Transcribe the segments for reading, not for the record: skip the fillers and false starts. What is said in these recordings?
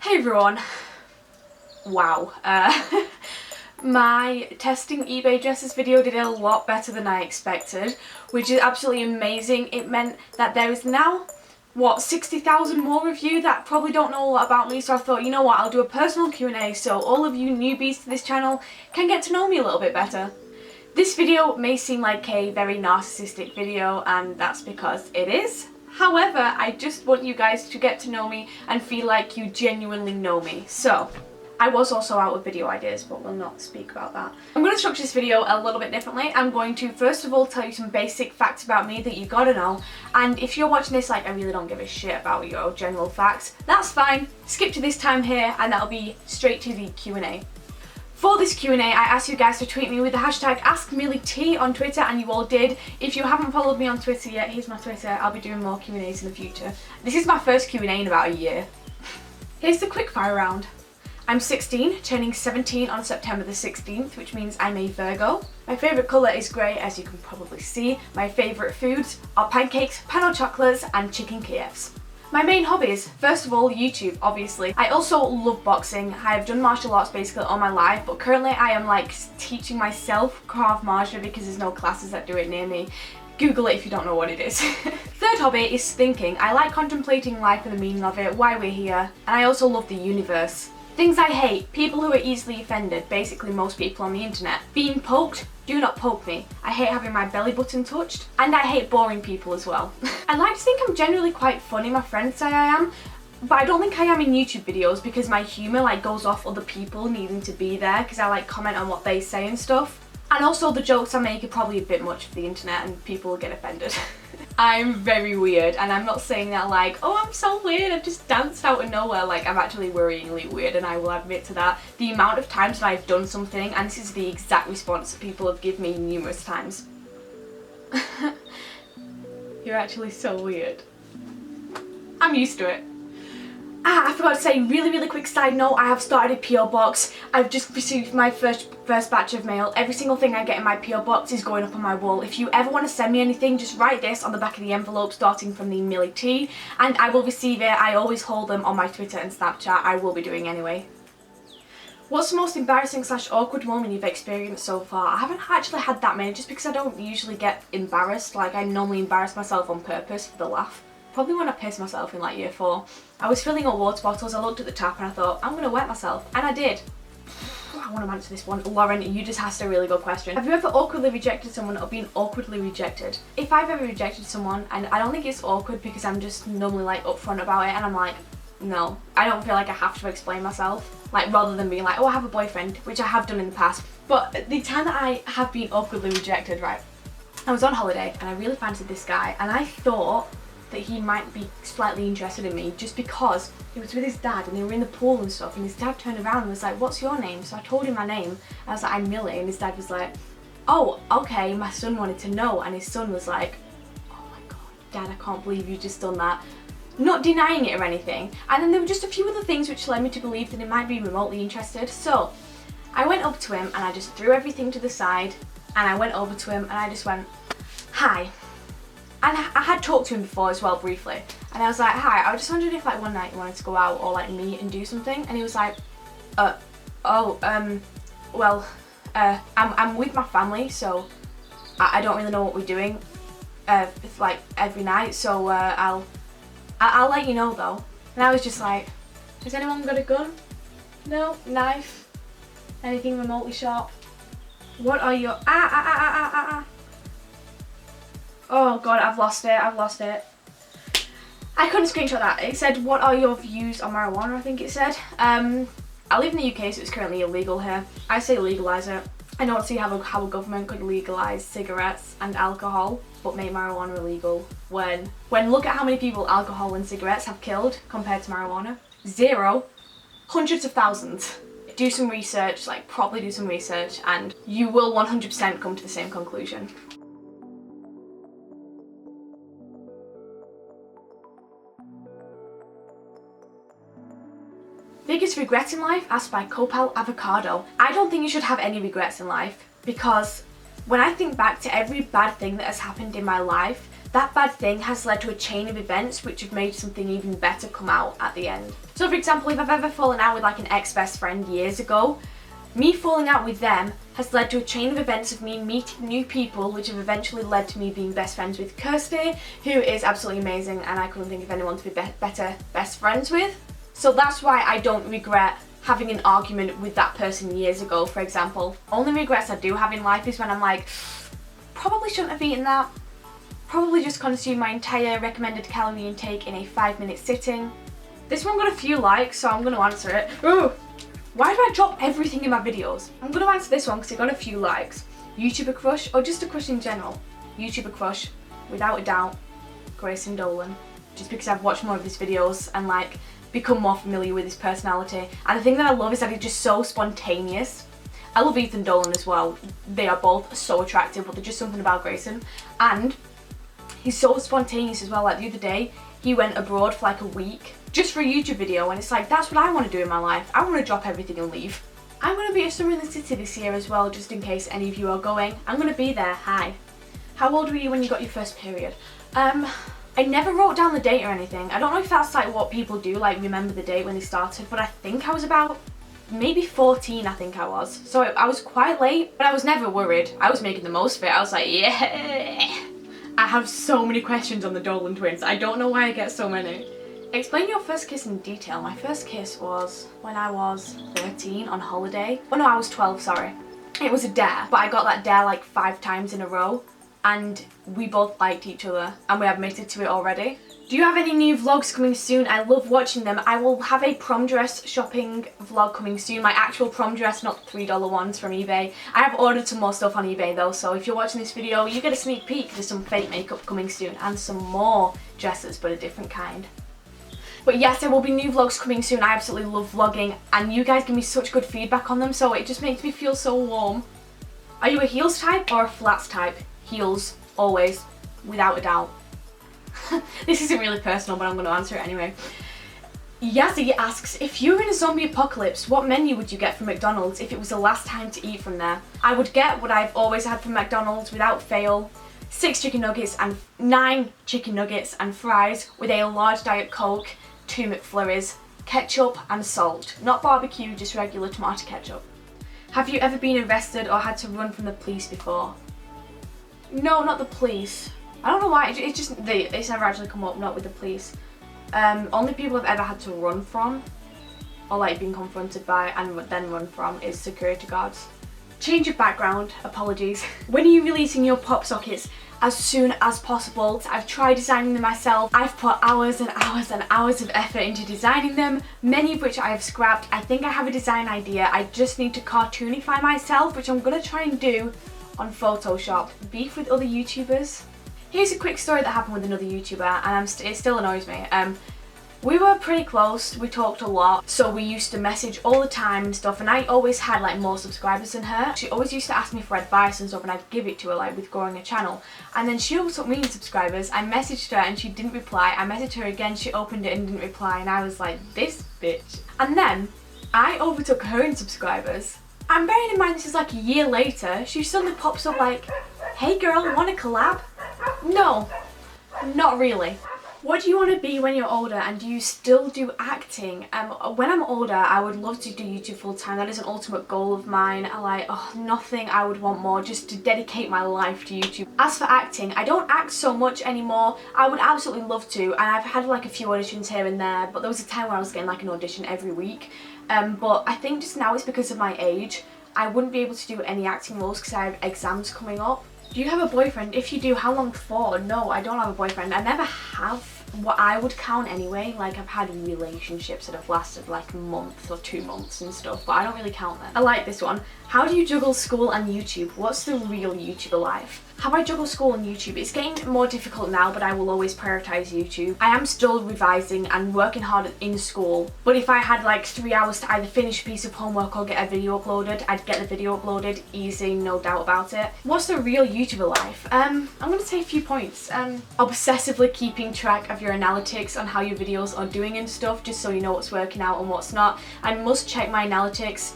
Hey everyone. Wow. My testing eBay dresses video did a lot better than I expected, which is absolutely amazing. It meant that there is now, 60,000 more of you that probably don't know a lot about me, so I thought, you know what, I'll do a personal Q&A so all of you newbies to this channel can get to know me a little bit better. This video may seem like a very narcissistic video, and that's because it is. However, I just want you guys to get to know me and feel like you genuinely know me. So, I was also out of video ideas, but we'll not speak about that. I'm going to structure this video a little bit differently. I'm going to first of all tell you some basic facts about me that you gotta know. And if you're watching this like I really don't give a shit about your general facts, that's fine. Skip to this time here and that'll be straight to the Q&A. For this Q&A, I asked you guys to tweet me with the hashtag AskMillieT on Twitter, and you all did. If you haven't followed me on Twitter yet, here's my Twitter. I'll be doing more Q&As in the future. This is my first Q&A in about a year. Here's the quickfire round. I'm 16, turning 17 on September the 16th, which means I'm a Virgo. My favourite colour is grey, as you can probably see. My favourite foods are pancakes, pan chocolates, and chicken Kievs. My main hobbies, first of all, YouTube, obviously. I also love boxing. I have done martial arts basically all my life, but currently I am like teaching myself Krav Maga because there's no classes that do it near me. Google it if you don't know what it is. Third hobby is thinking. I like contemplating life and the meaning of it, why we're here, and I also love the universe. Things I hate, people who are easily offended, basically most people on the internet. Being poked, do not poke me. I hate having my belly button touched, and I hate boring people as well. I like to think I'm generally quite funny, my friends say I am, but I don't think I am in YouTube videos because my humour like goes off other people needing to be there because I like comment on what they say and stuff. And also the jokes I make are probably a bit much for the internet and people will get offended. I'm very weird, and I'm not saying that like, oh I'm so weird, I've just danced out of nowhere. Like, I'm actually worryingly weird, and I will admit to that. The amount of times that I've done something, and this is the exact response that people have given me numerous times. You're actually so weird. I'm used to it. I forgot to say, really quick side note, I have started a PO box. I've just received my first batch of mail. Every single thing I get in my PO box is going up on my wall. If you ever want to send me anything, just write this on the back of the envelope starting from the Millie T, and I will receive it. I always hold them on my Twitter and Snapchat. I will be doing anyway. What's the most embarrassing / awkward moment you've experienced so far? I haven't actually had that many just because I don't usually get embarrassed. Like, I normally embarrass myself on purpose for the laugh. Probably when I pissed myself in like year 4. I was filling up water bottles, I looked at the tap and I thought, I'm gonna wet myself. And I did. I want to answer this one. Lauren, you just asked a really good question. Have you ever awkwardly rejected someone or been awkwardly rejected? If I've ever rejected someone, and I don't think it's awkward because I'm just normally like upfront about it and I'm like, no. I don't feel like I have to explain myself. Like, rather than being like, oh I have a boyfriend, which I have done in the past. But the time that I have been awkwardly rejected, right? I was on holiday and I really fancied this guy and I thought that he might be slightly interested in me just because he was with his dad and they were in the pool and stuff, and his dad turned around and was like, what's your name? So I told him my name. I was like, I'm Millie, and his dad was like, oh okay, my son wanted to know, and his son was like, oh my god, Dad, I can't believe you just done that. Not denying it or anything. And then there were just a few other things which led me to believe that he might be remotely interested. So I went up to him and I just threw everything to the side and I went over to him and I just went, hi. And I had talked to him before as well, briefly. And I was like, hi, I was just wondering if like one night you wanted to go out or like meet and do something. And he was like, well, I'm with my family, so I don't really know what we're doing like every night, so I'll let you know though. And I was just like, has anyone got a gun? No? Knife? Anything remotely sharp? What are your Oh god, I've lost it. I couldn't screenshot that. It said, what are your views on marijuana, I think it said. I live in the UK, so it's currently illegal here. I say legalise it. I don't see how a government could legalise cigarettes and alcohol, but make marijuana illegal when look at how many people alcohol and cigarettes have killed compared to marijuana. 0. Hundreds of thousands. Do some research, like properly do some research, and you will 100% come to the same conclusion. Biggest regret in life, asked by Copal Avocado. I don't think you should have any regrets in life because when I think back to every bad thing that has happened in my life, that bad thing has led to a chain of events which have made something even better come out at the end. So for example, if I've ever fallen out with like an ex-best friend years ago, me falling out with them has led to a chain of events of me meeting new people, which have eventually led to me being best friends with Kirsty, who is absolutely amazing, and I couldn't think of anyone to be better best friends with. So that's why I don't regret having an argument with that person years ago, for example. Only regrets I do have in life is when I'm like, probably shouldn't have eaten that. Probably just consumed my entire recommended calorie intake in a 5-minute sitting. This one got a few likes, so I'm going to answer it. Ooh, why do I drop everything in my videos? I'm going to answer this one because it got a few likes. YouTuber crush, or just a crush in general. YouTuber crush, without a doubt, Grayson Dolan. Just because I've watched more of his videos and like become more familiar with his personality. And the thing that I love is that he's just so spontaneous. I love Ethan Dolan as well. They are both so attractive, but there's just something about Grayson. And he's so spontaneous as well. Like the other day, he went abroad for like a week just for a YouTube video, and it's like, that's what I want to do in my life. I want to drop everything and leave. I'm going to be at Summer in the City this year as well, just in case any of you are going. I'm going to be there. Hi. How old were you when you got your first period? I never wrote down the date or anything. I don't know if that's like what people do, like remember the date when they started, but I think I was about maybe 14, I think I was. So I was quite late, but I was never worried. I was making the most of it. I was like, yeah. I have so many questions on the Dolan twins. I don't know why I get so many. Explain your first kiss in detail. My first kiss was when I was 13 on holiday. Oh no, I was 12, sorry. It was a dare, but I got that dare like 5 times in a row, and we both liked each other and we admitted to it already. Do you have any new vlogs coming soon? I love watching them. I will have a prom dress shopping vlog coming soon. My actual prom dress, not the $3 ones from eBay. I have ordered some more stuff on eBay though, so if you're watching this video, you get a sneak peek. There's some fake makeup coming soon and some more dresses, but a different kind. But yes, there will be new vlogs coming soon. I absolutely love vlogging, and you guys give me such good feedback on them, so it just makes me feel so warm. Are you a heels type or a flats type? Heels, always, without a doubt. This isn't really personal, but I'm going to answer it anyway. Yazzie asks, if you were in a zombie apocalypse, what menu would you get from McDonald's if it was the last time to eat from there? I would get what I've always had from McDonald's without fail. 6 chicken nuggets and 9 chicken nuggets and fries with a large Diet Coke, 2 McFlurries, ketchup and salt. Not barbecue, just regular tomato ketchup. Have you ever been arrested or had to run from the police before? No, not the police. I don't know why, it's never actually come up, not with the police. Only people I've ever had to run from, or like been confronted by and then run from, is security guards. Change of background, apologies. When are you releasing your pop sockets? As soon as possible. I've tried designing them myself. I've put hours and hours and hours of effort into designing them, many of which I have scrapped. I think I have a design idea. I just need to cartoonify myself, which I'm gonna try and do on Photoshop. Beef with other YouTubers. Here's a quick story that happened with another YouTuber, and it still annoys me. We were pretty close, we talked a lot, so we used to message all the time and stuff, and I always had like more subscribers than her. She always used to ask me for advice and stuff, and I'd give it to her like with growing a channel. And then she overtook me in subscribers. I messaged her and she didn't reply. I messaged her again, she opened it and didn't reply, and I was like, this bitch. And then I overtook her in subscribers. And bearing in mind this is like a year later, she suddenly pops up like, hey girl, wanna collab? No, not really. What do you want to be when you're older, and do you still do acting? When I'm older, I would love to do YouTube full time. That is an ultimate goal of mine. Nothing I would want more, just to dedicate my life to YouTube. As for acting, I don't act so much anymore. I would absolutely love to, and I've had like a few auditions here and there, but there was a time where I was getting like an audition every week. But I think just now it's because of my age. I wouldn't be able to do any acting roles because I have exams coming up. Do you have a boyfriend? If you do, how long for? No, I don't have a boyfriend. I never have what I would count anyway. Like, I've had relationships that have lasted like a month or 2 months and stuff, but I don't really count them. I like this one. How do you juggle school and YouTube? What's the real YouTuber life? How I juggle school and YouTube? It's getting more difficult now, but I will always prioritise YouTube. I am still revising and working hard in school, but if I had like 3 hours to either finish a piece of homework or get a video uploaded, I'd get the video uploaded, easy, no doubt about it. What's the real YouTuber life? I'm gonna say a few points. Obsessively keeping track of your analytics on how your videos are doing and stuff, just so you know what's working out and what's not. I must check my analytics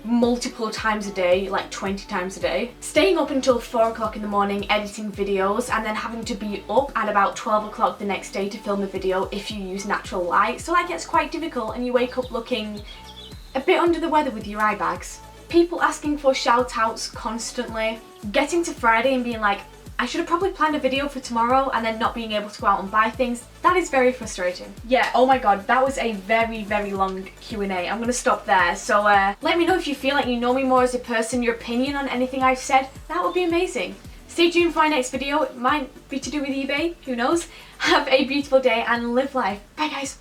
multiple times a day, like 20 times a day. Staying up until 4 o'clock in the morning editing videos, and then having to be up at about 12 o'clock the next day to film a video if you use natural light. So that gets quite difficult and you wake up looking a bit under the weather with your eye bags. People asking for shout outs constantly. Getting to Friday and being like, I should have probably planned a video for tomorrow, and then not being able to go out and buy things. That is very frustrating. Yeah, oh my god, that was a very, very long Q&A. I'm gonna stop there. So let me know if you feel like you know me more as a person, your opinion on anything I've said. That would be amazing. Stay tuned for my next video. It might be to do with eBay, who knows? Have a beautiful day and live life. Bye guys.